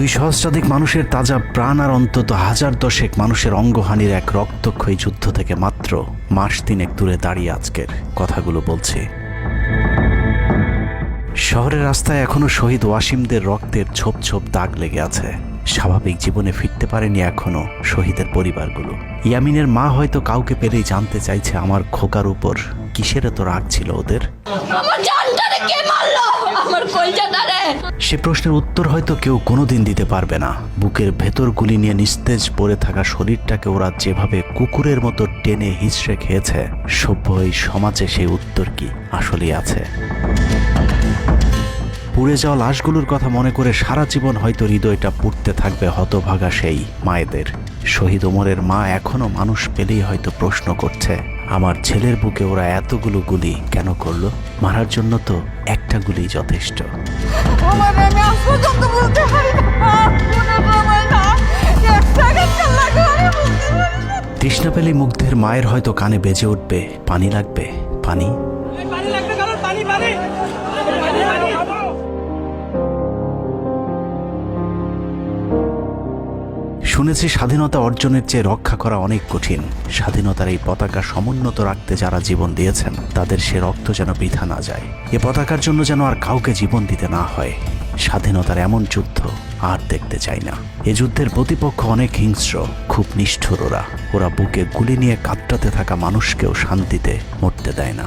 2 সহস্রাধিক মানুষের তাজা প্রাণ আর অন্তত 1010 মানুষের অঙ্গহানির এক রক্তক্ষয়ী যুদ্ধ থেকে মাত্র মাস 3 দূরে দাঁড়িয়ে আজকের কথাগুলো বলছি। শহরের রাস্তায় এখনো শহীদ ওয়াসিমদের রক্তের ছোপ ছোপ দাগ লেগে আছে। স্বাভাবিক জীবনে ফিরতে পারেনি এখনো শহীদের পরিবারগুলো। ইয়ামিনের মা হয়তো কাউকে পেলেই জানতে চাইছে আমার খোকার উপর কিসের এত রাগ ছিল ওদের। সে প্রশ্নের উত্তর হয়তো কেউ কোনোদিন দিতে পারবে না। বুকের ভেতর গুলি নিয়ে নিস্তেজ পড়ে থাকা শরীরটাকে ওরা যেভাবে কুকুরের মতো টেনে হিঁচড়ে খেয়েছে, সভ্য এই সমাজে সেই উত্তর কি আসলেই আছে? পুড়ে যাওয়া লাশগুলোর কথা মনে করে সারা জীবন হয়তো হৃদয়টা পুড়তে থাকবে হতভাগা সেই মায়েদের। শহীদ ওমরের মা এখনো মানুষ পেলেই হয়তো প্রশ্ন করছে, আমার ছেলের বুকে ওরা এতগুলো গুলি কেন করলো? মারার জন্য তো একটা গুলি যথেষ্ট। তৃষ্ণা পেলে মুগ্ধের মায়ের হয়তো কানে বেজে উঠবে, পানি লাগবে, পানি। শুনেছি স্বাধীনতা অর্জনের চেয়ে রক্ষা করা অনেক কঠিন। স্বাধীনতার এই পতাকা সমুন্নত রাখতে যারা জীবন দিয়েছেন তাদের সে রক্ত যেন বৃথা না যায়। এ পতাকার জন্য যেন আর কাউকে জীবন দিতে না হয়। স্বাধীনতার এমন যুদ্ধ আর দেখতে চাই না। এ যুদ্ধের প্রতিপক্ষ অনেক হিংস্র, খুব নিষ্ঠুর। ওরা বুকে গুলি নিয়ে কাতরাতে থাকা মানুষকেও শান্তিতে মরতে দেয় না।